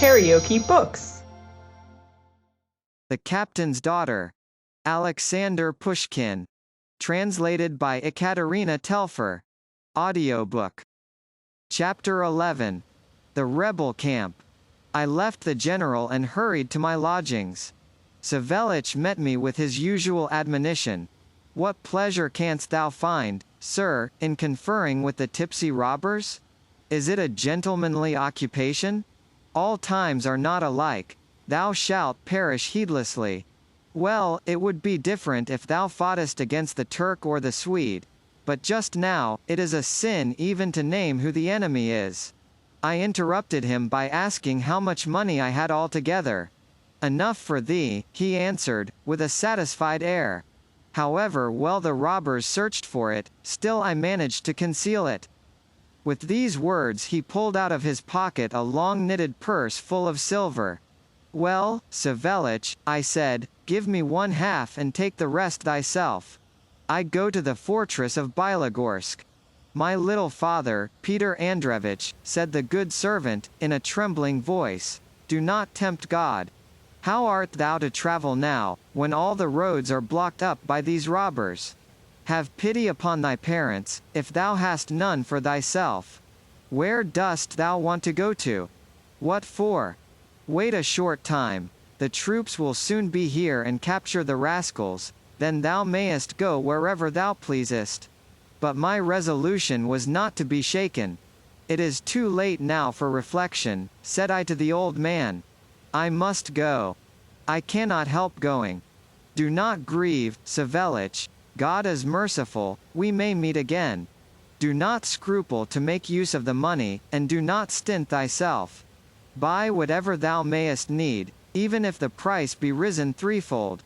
KaraokeBooks. The Captain's Daughter. Aleksandr Pushkin. Translated by Ekaterina Telfer. Audiobook. Chapter 11. The Rebel Camp. I left the general and hurried to my lodgings. Savelich met me with his usual admonition. What pleasure canst thou find, sir, in conferring with the tipsy robbers? Is it a gentlemanly occupation? All times are not alike. Thou shalt perish heedlessly. Well, it would be different if thou foughtest against the Turk or the Swede. But just now, it is a sin even to name who the enemy is. I interrupted him by asking how much money I had altogether. Enough for thee, he answered, with a satisfied air. However well the robbers searched for it, still I managed to conceal it. With these words he pulled out of his pocket a long knitted purse full of silver. Well, Savelich, I said, give me 1/2 and take the rest thyself. I go to the fortress of Bilogorsk. My little father, Peter Andreevich, said the good servant, in a trembling voice, do not tempt God. How art thou to travel now, when all the roads are blocked up by these robbers? Have pity upon thy parents, if thou hast none for thyself. Where dost thou want to go to? What for? Wait a short time. The troops will soon be here and capture the rascals, then thou mayest go wherever thou pleasest. But my resolution was not to be shaken. It is too late now for reflection, said I to the old man. I must go. I cannot help going. Do not grieve, Savelich. God is merciful, we may meet again. Do not scruple to make use of the money, and do not stint thyself. Buy whatever thou mayest need, even if the price be risen threefold.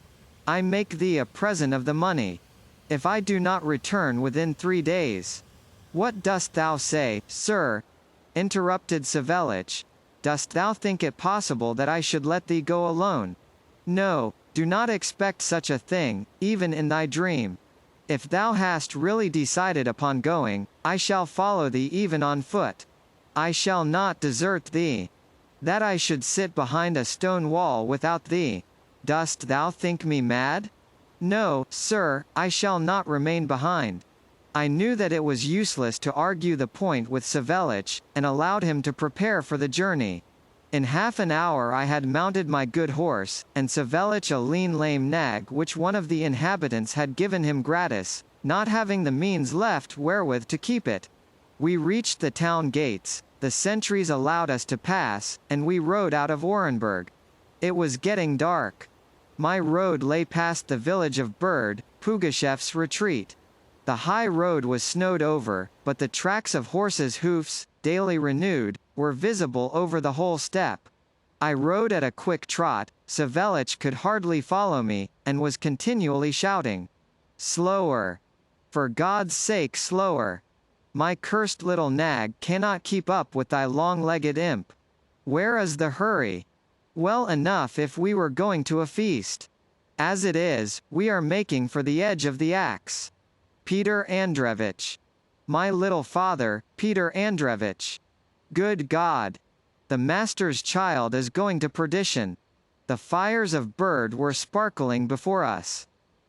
I make thee a present of the money. If I do not return within 3 days. What dost thou say, sir? Interrupted Savelich. Dost thou think it possible that I should let thee go alone? No, do not expect such a thing, even in thy dream. If thou hast really decided upon going, I shall follow thee even on foot. I shall not desert thee. That I should sit behind a stone wall without thee. Dost thou think me mad? No, sir, I shall not remain behind. I knew that it was useless to argue the point with Savelich, and allowed him to prepare for the journey. In half an hour I had mounted my good horse, and Savelich a lean lame nag which one of the inhabitants had given him gratis, not having the means left wherewith to keep it. We reached the town gates, the sentries allowed us to pass, and we rode out of Orenburg. It was getting dark. My road lay past the village of Bird, Pugashev's retreat. The high road was snowed over, but the tracks of horses' hoofs, daily renewed, were visible over the whole steppe. I rode at a quick trot, Savelich could hardly follow me, and was continually shouting. Slower! For God's sake slower! My cursed little nag cannot keep up with thy long-legged imp. Where is the hurry? Well enough if we were going to a feast. As it is, we are making for the edge of the axe. Peter Andreevich. My little father, Peter Andreevich. Good God! The master's child is going to perdition. The fires of Bird were sparkling before us.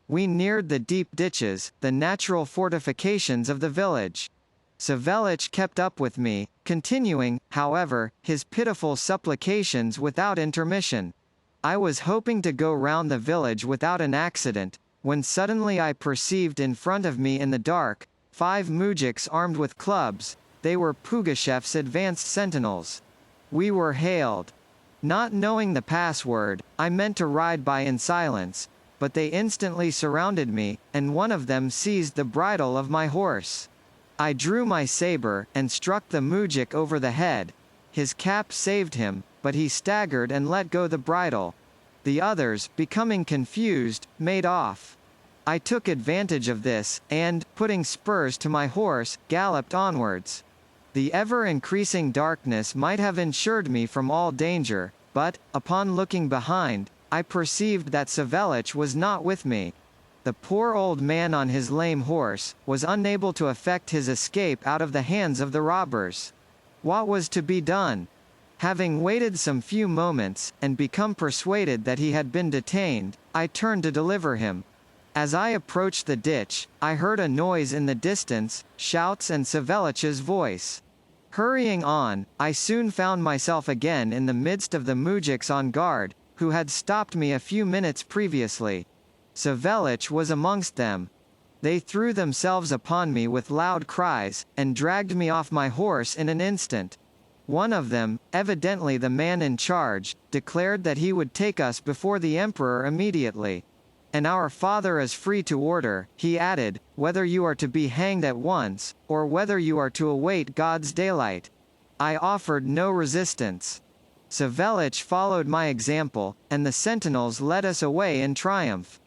We neared the deep ditches, the natural fortifications of the village. Savelich kept up with me, continuing, however, his pitiful supplications without intermission. I was hoping to go round the village without an accident, when suddenly I perceived in front of me in the dark, 5 moujiks armed with clubs. They were Pugashev's advanced sentinels. We were hailed. Not knowing the password, I meant to ride by in silence, but they instantly surrounded me, and one of them seized the bridle of my horse. I drew my saber, and struck the moujik over the head. His cap saved him, but he staggered and let go the bridle. The others, becoming confused, made off. I took advantage of this, and, putting spurs to my horse, galloped onwards. The ever-increasing darkness might have ensured me from all danger, but, upon looking behind, I perceived that Savelich was not with me. The poor old man on his lame horse, was unable to effect his escape out of the hands of the robbers. What was to be done? Having waited some few moments, and become persuaded that he had been detained, I turned to deliver him. As I approached the ditch, I heard a noise in the distance, shouts and Savelich's voice. Hurrying on, I soon found myself again in the midst of the mujiks on guard, who had stopped me a few minutes previously. Savelich was amongst them. They threw themselves upon me with loud cries, and dragged me off my horse in an instant. One of them, evidently the man in charge, declared that he would take us before the emperor immediately. And our father is free to order, he added, whether you are to be hanged at once, or whether you are to await God's daylight. I offered no resistance. Savelich followed my example, and the sentinels led us away in triumph.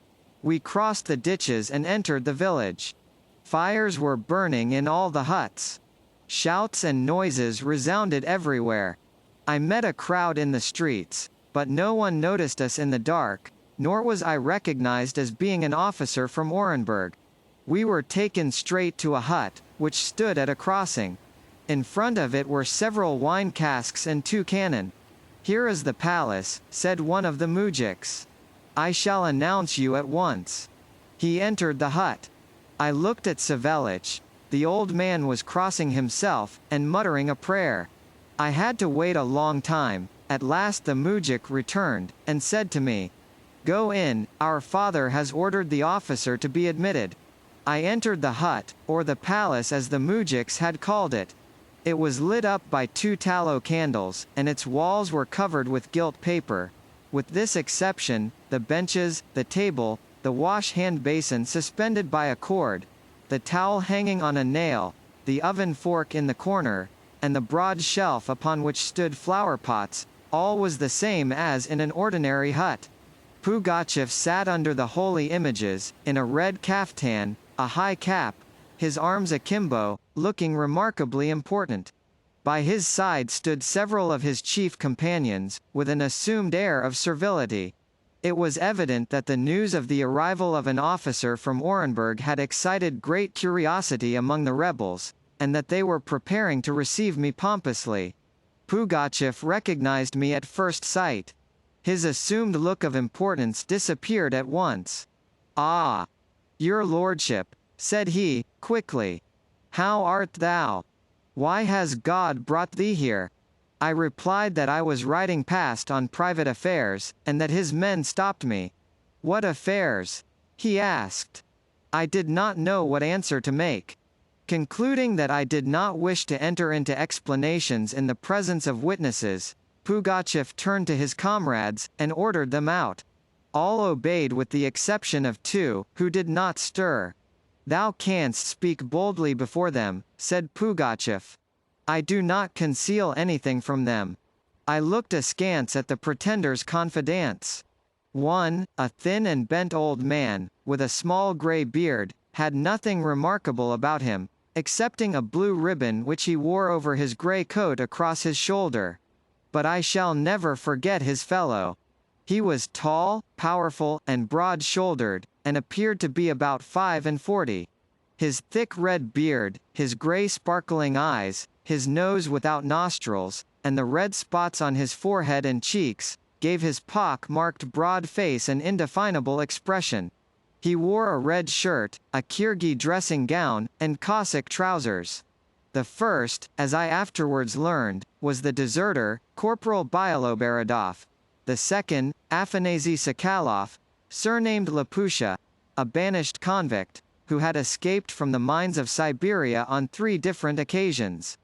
We crossed the ditches and entered the village. Fires were burning in all the huts. Shouts and noises resounded everywhere. I met a crowd in the streets, but no one noticed us in the dark, nor was I recognized as being an officer from Orenburg. We were taken straight to a hut, which stood at a crossing. In front of it were several wine casks and 2 cannon. "Here is the palace," said one of the mujiks. "I shall announce you at once." He entered the hut. I looked at Savelich. The old man was crossing himself, and muttering a prayer. I had to wait a long time. At last the mujik returned, and said to me, "Go in, our father has ordered the officer to be admitted." I entered the hut, or the palace as the mujiks had called it. It was lit up by 2 tallow candles, and its walls were covered with gilt paper. With this exception, the benches, the table, the wash-hand basin suspended by a cord, the towel hanging on a nail, the oven fork in the corner, and the broad shelf upon which stood flower pots, all was the same as in an ordinary hut. Pugachev sat under the holy images, in a red kaftan, a high cap, his arms akimbo, looking remarkably important. By his side stood several of his chief companions, with an assumed air of servility. It was evident that the news of the arrival of an officer from Orenburg had excited great curiosity among the rebels, and that they were preparing to receive me pompously. Pugachev recognized me at first sight. His assumed look of importance disappeared at once. "Ah! Your lordship," said he, quickly. "How art thou? Why has God brought thee here?" I replied that I was riding past on private affairs, and that his men stopped me. "What affairs?" he asked. I did not know what answer to make. Concluding that I did not wish to enter into explanations in the presence of witnesses, Pugachev turned to his comrades, and ordered them out. All obeyed with the exception of 2, who did not stir. "Thou canst speak boldly before them," said Pugachev. "I do not conceal anything from them." I looked askance at the pretender's confidants. One, a thin and bent old man, with a small grey beard, had nothing remarkable about him, excepting a blue ribbon which he wore over his grey coat across his shoulder. But I shall never forget his fellow. He was tall, powerful, and broad-shouldered, and appeared to be about 45. His thick red beard, his grey sparkling eyes, his nose without nostrils, and the red spots on his forehead and cheeks, gave his pock-marked broad face an indefinable expression. He wore a red shirt, a Kirgi dressing gown, and Cossack trousers. The first, as I afterwards learned, was the deserter, Corporal Byeloborodov. The second, Afanasy Sokolov, surnamed Lapusha, a banished convict, who had escaped from the mines of Siberia on 3 different occasions.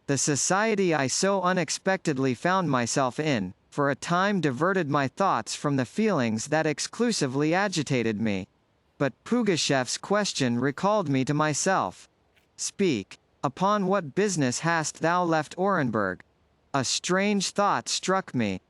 The society I so unexpectedly found myself in, for a time diverted my thoughts from the feelings that exclusively agitated me. But Pugachev's question recalled me to myself. "Speak. Upon what business hast thou left Orenburg?" A strange thought struck me.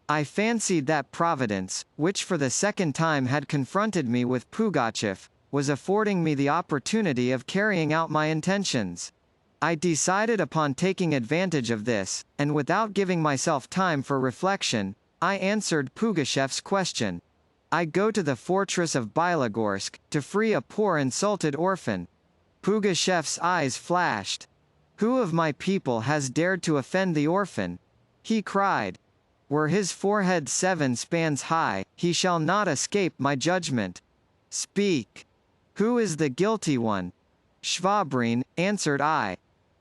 I fancied that Providence, which for the second time had confronted me with Pugachev, was affording me the opportunity of carrying out my intentions. I decided upon taking advantage of this, and without giving myself time for reflection, I answered Pugachev's question. "I go to the fortress of Bylogorsk, to free a poor insulted orphan." Pugachev's eyes flashed. "Who of my people has dared to offend the orphan?" he cried. Were his forehead 7 spans high, he shall not escape my judgment. Speak. Who is the guilty one? Shvabrin, answered I.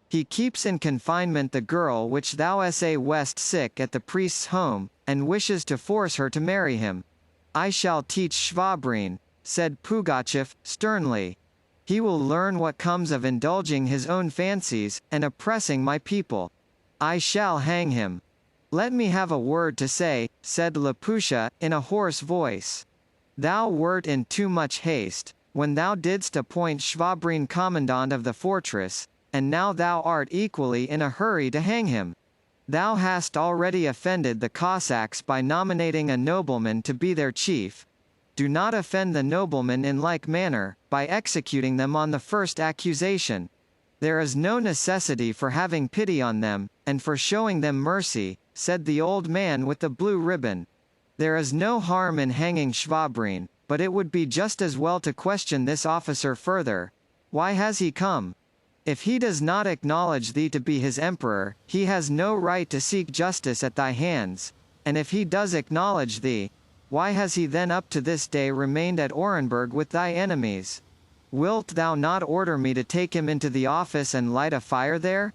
He keeps in confinement the girl which thou sa west sick at the priest's home, and wishes to force her to marry him. I shall teach Shvabrin, said Pugachev, sternly. He will learn what comes of indulging his own fancies, and oppressing my people. I shall hang him. Let me have a word to say, said Lapusha, in a hoarse voice. Thou wert in too much haste, when thou didst appoint Shvabrin commandant of the fortress, and now thou art equally in a hurry to hang him. Thou hast already offended the Cossacks by nominating a nobleman to be their chief. Do not offend the noblemen in like manner, by executing them on the first accusation. There is no necessity for having pity on them, and for showing them mercy, said the old man with the blue ribbon. There is no harm in hanging Shvabrin, but it would be just as well to question this officer further. Why has he come? If he does not acknowledge thee to be his emperor, he has no right to seek justice at thy hands, and if he does acknowledge thee, why has he then up to this day remained at Orenburg with thy enemies? Wilt thou not order me to take him into the office and light a fire there?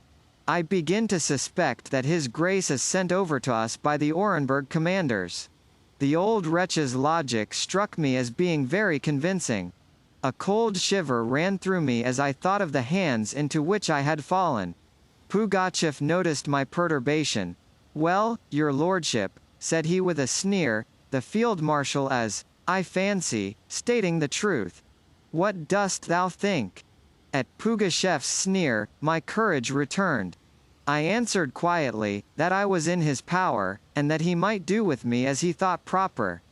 I begin to suspect that his grace is sent over to us by the Orenburg commanders. The old wretch's logic struck me as being very convincing. A cold shiver ran through me as I thought of the hands into which I had fallen. Pugachev noticed my perturbation. Well, your lordship, said he with a sneer, the field marshal is, I fancy, stating the truth. What dost thou think? At Pugachev's sneer, my courage returned. I answered quietly, that I was in his power, and that he might do with me as he thought proper.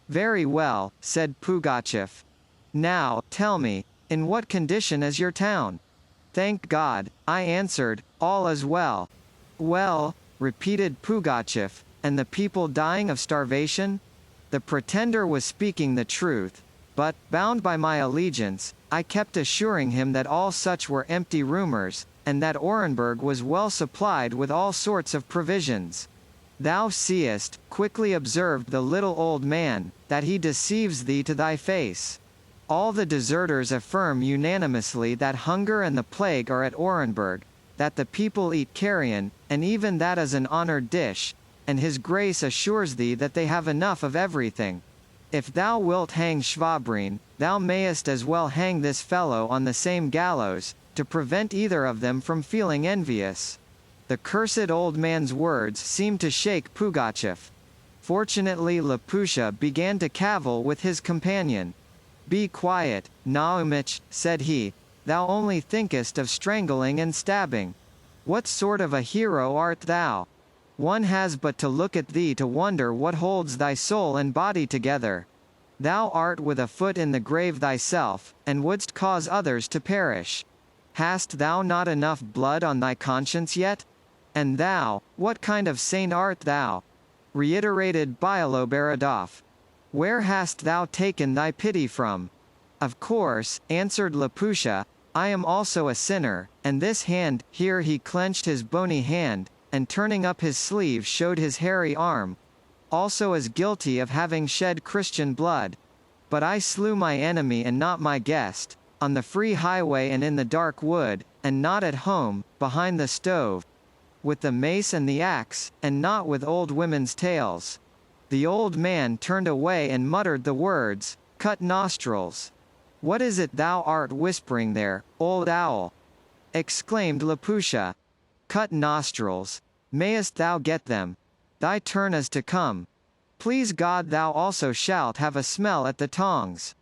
Very well, said Pugachev. Now, tell me, in what condition is your town? Thank God, I answered, all is well. Well, repeated Pugachev, and the people dying of starvation? The pretender was speaking the truth, but, bound by my allegiance, I kept assuring him that all such were empty rumors, and that Orenburg was well supplied with all sorts of provisions. Thou seest, quickly observed the little old man, that he deceives thee to thy face. All the deserters affirm unanimously that hunger and the plague are at Orenburg, that the people eat carrion, and even that is an honored dish, and his grace assures thee that they have enough of everything. If thou wilt hang Shvabrin, thou mayest as well hang this fellow on the same gallows, to prevent either of them from feeling envious. The cursed old man's words seemed to shake Pugachev. Fortunately Lapusha began to cavil with his companion. Be quiet, Naumich, said he, thou only thinkest of strangling and stabbing. What sort of a hero art thou? One has but to look at thee to wonder what holds thy soul and body together. Thou art with a foot in the grave thyself, and wouldst cause others to perish. Hast thou not enough blood on thy conscience yet? And thou, what kind of saint art thou? Reiterated Bialoberadov. Where hast thou taken thy pity from? Of course, answered Lapusha, I am also a sinner, and this hand, here he clenched his bony hand, and turning up his sleeve showed his hairy arm, also is guilty of having shed Christian blood. But I slew my enemy and not my guest, on the free highway and in the dark wood, and not at home, behind the stove, with the mace and the axe, and not with old women's tales. The old man turned away and muttered the words, cut nostrils. What is it thou art whispering there, old owl? Exclaimed Lapusha. Cut nostrils. Mayest thou get them? Thy turn is to come. Please God thou also shalt have a smell at the tongs.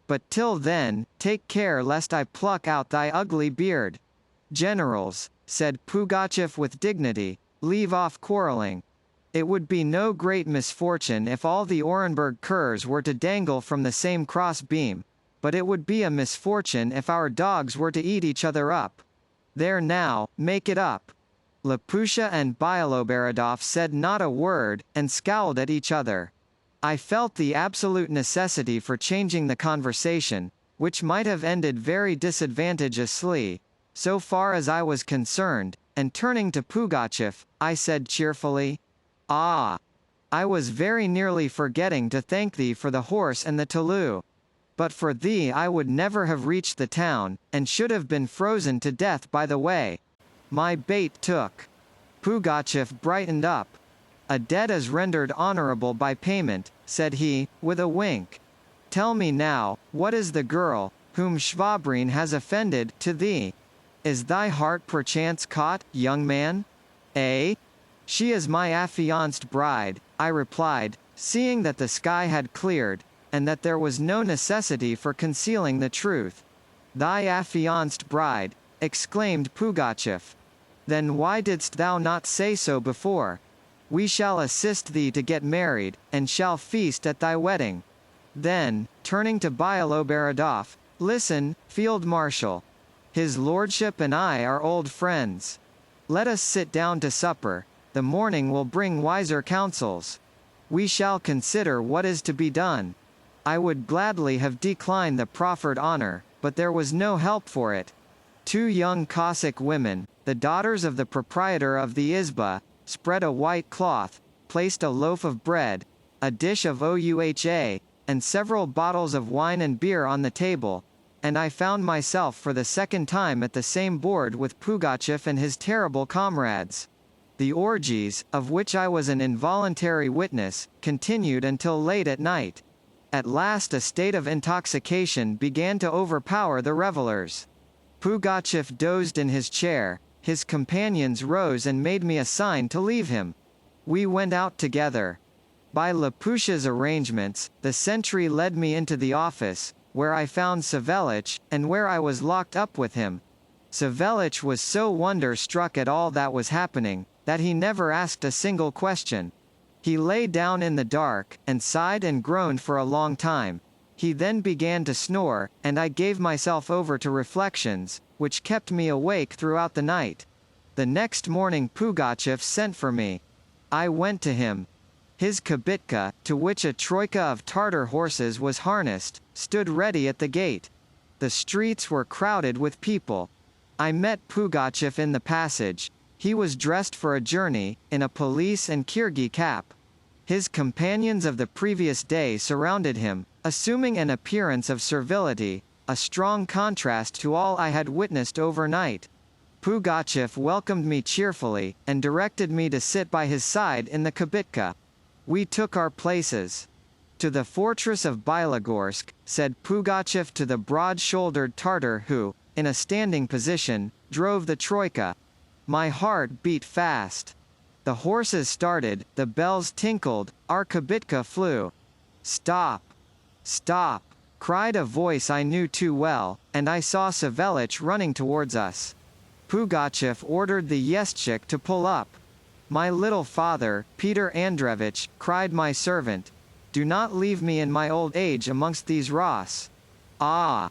But till then, take care lest I pluck out thy ugly beard. Generals, said Pugachev with dignity, leave off quarreling. It would be no great misfortune if all the Orenburg curs were to dangle from the same cross beam, but it would be a misfortune if our dogs were to eat each other up. There now, make it up. Lapusha and Bialoberadov said not a word, and scowled at each other. I felt the absolute necessity for changing the conversation, which might have ended very disadvantageously, so far as I was concerned, and turning to Pugachev, I said cheerfully, Ah! I was very nearly forgetting to thank thee for the horse and the tolu. But for thee I would never have reached the town, and should have been frozen to death by the way. My bait took. Pugachev brightened up. A debt is rendered honorable by payment, said he, with a wink. Tell me now, what is the girl, whom Shvabrin has offended, to thee? Is thy heart perchance caught, young man? Eh? She is my affianced bride, I replied, seeing that the sky had cleared, and that there was no necessity for concealing the truth. Thy affianced bride, exclaimed Pugachev. Then why didst thou not say so before? We shall assist thee to get married, and shall feast at thy wedding. Then, turning to Bialoberodov, listen, Field Marshal. His lordship and I are old friends. Let us sit down to supper. The morning will bring wiser counsels. We shall consider what is to be done. I would gladly have declined the proffered honor, but there was no help for it. 2 young Cossack women, the daughters of the proprietor of the izba, spread a white cloth, placed a loaf of bread, a dish of ouha, and several bottles of wine and beer on the table, and I found myself for the second time at the same board with Pugachev and his terrible comrades. The orgies, of which I was an involuntary witness, continued until late at night. At last a state of intoxication began to overpower the revelers. Pugachev dozed in his chair, his companions rose and made me a sign to leave him. We went out together. By Lapusha's arrangements, the sentry led me into the office, where I found Savelich, and where I was locked up with him. Savelich was so wonder-struck at all that was happening, that he never asked a single question. He lay down in the dark, and sighed and groaned for a long time. He then began to snore, and I gave myself over to reflections, which kept me awake throughout the night. The next morning Pugachev sent for me. I went to him. His kibitka, to which a troika of Tartar horses was harnessed, stood ready at the gate. The streets were crowded with people. I met Pugachev in the passage. He was dressed for a journey, in a police and kirgi cap. His companions of the previous day surrounded him, assuming an appearance of servility, a strong contrast to all I had witnessed overnight. Pugachev welcomed me cheerfully, and directed me to sit by his side in the kibitka. We took our places. To the fortress of Bilogorsk, said Pugachev to the broad-shouldered Tartar who, in a standing position, drove the troika. My heart beat fast. The horses started, the bells tinkled, our kibitka flew. Stop! Stop! Cried a voice I knew too well, and I saw Savelich running towards us. Pugachev ordered the yezchik to pull up. My little father, Peter Andreevich, cried my servant. Do not leave me in my old age amongst these Ross. Ah!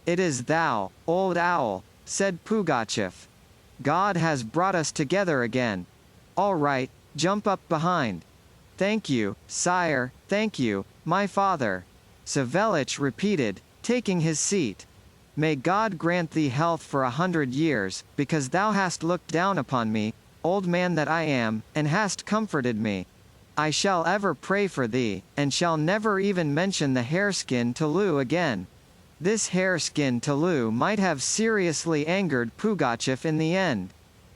It is thou, old owl, said Pugachev. God has brought us together again. All right, jump up behind. Thank you, sire, thank you, my father. Savelich repeated, taking his seat. May God grant thee health for 100 years, because thou hast looked down upon me, old man that I am, and hast comforted me. I shall ever pray for thee, and shall never even mention the hareskin tolu again. This hareskin tolu might have seriously angered Pugachev in the end.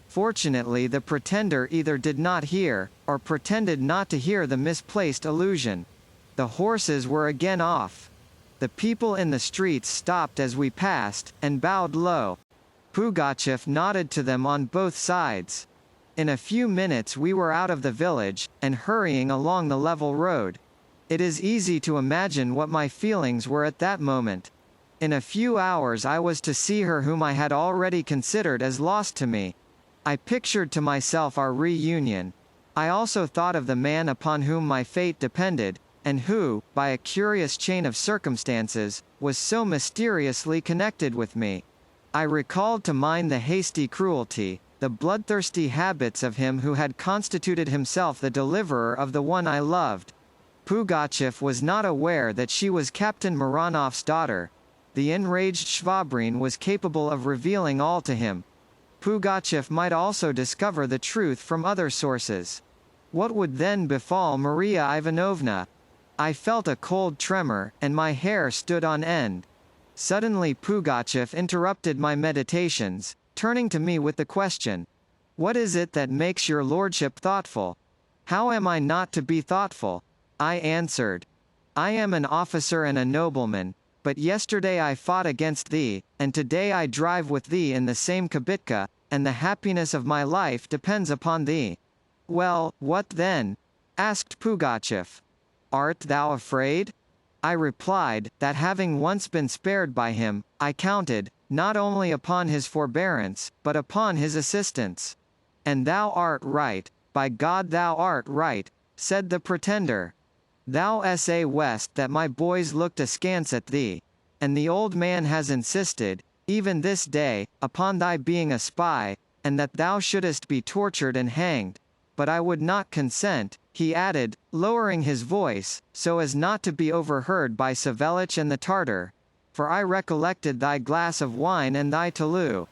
Fortunately the pretender either did not hear, or pretended not to hear the misplaced allusion. The horses were again off. The people in the streets stopped as we passed, and bowed low. Pugachev nodded to them on both sides. In a few minutes we were out of the village, and hurrying along the level road. It is easy to imagine what my feelings were at that moment. In a few hours I was to see her whom I had already considered as lost to me. I pictured to myself our reunion. I also thought of the man upon whom my fate depended, and who, by a curious chain of circumstances, was so mysteriously connected with me. I recalled to mind the hasty cruelty, the bloodthirsty habits of him who had constituted himself the deliverer of the one I loved. Pugachev was not aware that she was Captain Maranov's daughter. The enraged Shvabrin was capable of revealing all to him. Pugachev might also discover the truth from other sources. What would then befall Maria Ivanovna? I felt a cold tremor, and my hair stood on end. Suddenly Pugachev interrupted my meditations, turning to me with the question, "What is it that makes your lordship thoughtful?" "How am I not to be thoughtful?" I answered. "I am an officer and a nobleman, but yesterday I fought against thee, and today I drive with thee in the same kibitka, and the happiness of my life depends upon thee." "Well, what then?" asked Pugachev. "Art thou afraid?" I replied, that having once been spared by him, I counted, not only upon his forbearance, but upon his assistance. "And thou art right, by God thou art right," said the pretender. "Thou sayest that my boys looked askance at thee, and the old man has insisted, even this day, upon thy being a spy, and that thou shouldest be tortured and hanged. But I would not consent," he added, lowering his voice, so as not to be overheard by Savélich and the Tartar, "for I recollected thy glass of wine and thy Toulouse.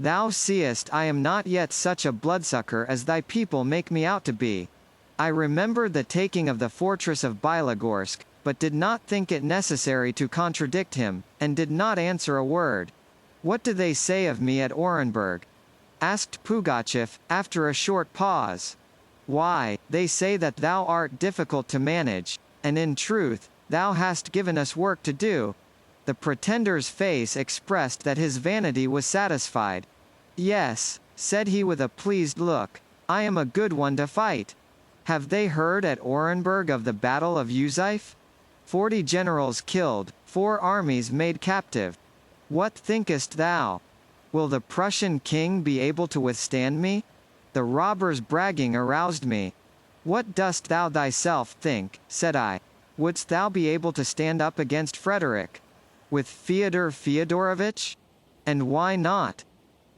Thou seest I am not yet such a bloodsucker as thy people make me out to be." I remembered the taking of the fortress of Bylogorsk, but did not think it necessary to contradict him, and did not answer a word. "What do they say of me at Orenburg?" asked Pugachev, after a short pause. "Why, they say that thou art difficult to manage, and in truth, thou hast given us work to do." The pretender's face expressed that his vanity was satisfied. "Yes," said he with a pleased look, "I am a good one to fight. Have they heard at Orenburg of the Battle of Uzife? 40 generals killed, 4 armies made captive. What thinkest thou? Will the Prussian king be able to withstand me? The robbers' bragging aroused me." "What dost thou thyself think?" said I. "Wouldst thou be able to stand up against Frederick? With Fyodor Fyodorovitch? And why not?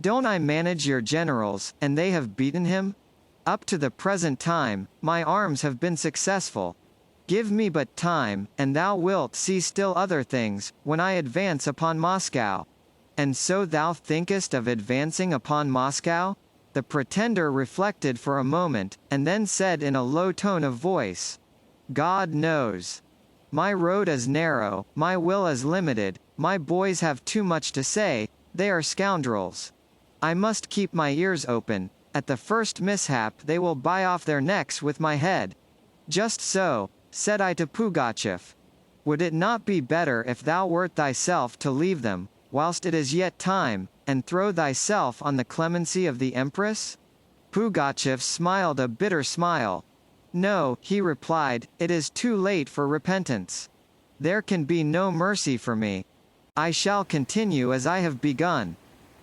Don't I manage your generals, and they have beaten him? Up to the present time, my arms have been successful. Give me but time, and thou wilt see still other things, when I advance upon Moscow." "And so thou thinkest of advancing upon Moscow?" The pretender reflected for a moment, and then said in a low tone of voice, "God knows. My road is narrow, my will is limited, my boys have too much to say, they are scoundrels. I must keep my ears open, at the first mishap they will buy off their necks with my head." "Just so," said I to Pugachev. "Would it not be better if thou wert thyself to leave them, whilst it is yet time, and throw thyself on the clemency of the Empress?" Pugachev smiled a bitter smile. "No," he replied, "it is too late for repentance. There can be no mercy for me. I shall continue as I have begun.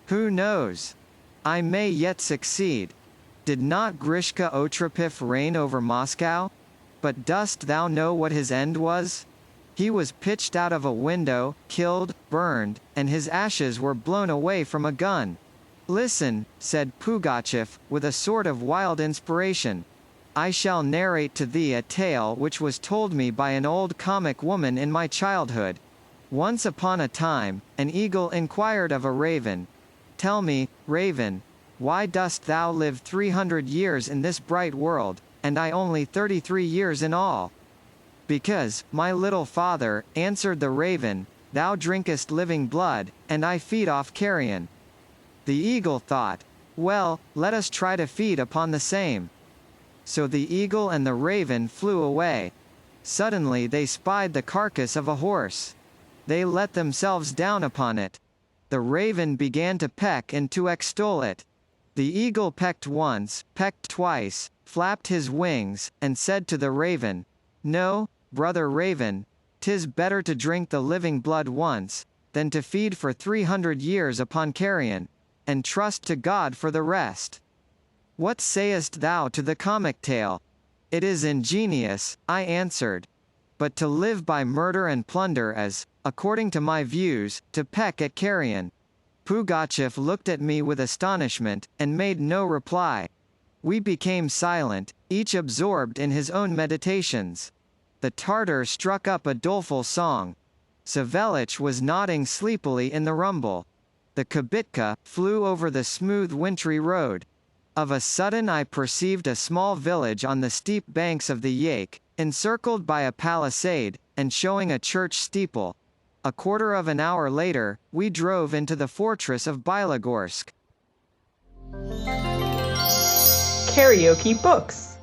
Who knows? I may yet succeed. Did not Grishka Otrepov reign over Moscow? But dost thou know what his end was? He was pitched out of a window, killed, burned, and his ashes were blown away from a gun." "Listen," said Pugachev, with a sort of wild inspiration. "I shall narrate to thee a tale which was told me by an old comic woman in my childhood. Once upon a time, an eagle inquired of a raven, 'Tell me, raven, why dost thou live 300 years in this bright world, and I only 33 years in all?' 'Because, my little father,' answered the raven, 'thou drinkest living blood, and I feed off carrion.' The eagle thought, 'Well, let us try to feed upon the same.' So the eagle and the raven flew away. Suddenly they spied the carcass of a horse. They let themselves down upon it. The raven began to peck and to extol it. The eagle pecked once, pecked twice, flapped his wings, and said to the raven, 'No, brother raven, 'tis better to drink the living blood once, than to feed for 300 years upon carrion, and trust to God for the rest.' What sayest thou to the comic tale?" "It is ingenious," I answered. "But to live by murder and plunder is, according to my views, to peck at carrion." Pugachev looked at me with astonishment, and made no reply. We became silent, each absorbed in his own meditations. The Tartar struck up a doleful song. Savélich was nodding sleepily in the rumble. The kibitka flew over the smooth wintry road. Of a sudden I perceived a small village on the steep banks of the Yake, encircled by a palisade, and showing a church steeple. A quarter of an hour later, we drove into the fortress of Bylogorsk. KaraokeBooks.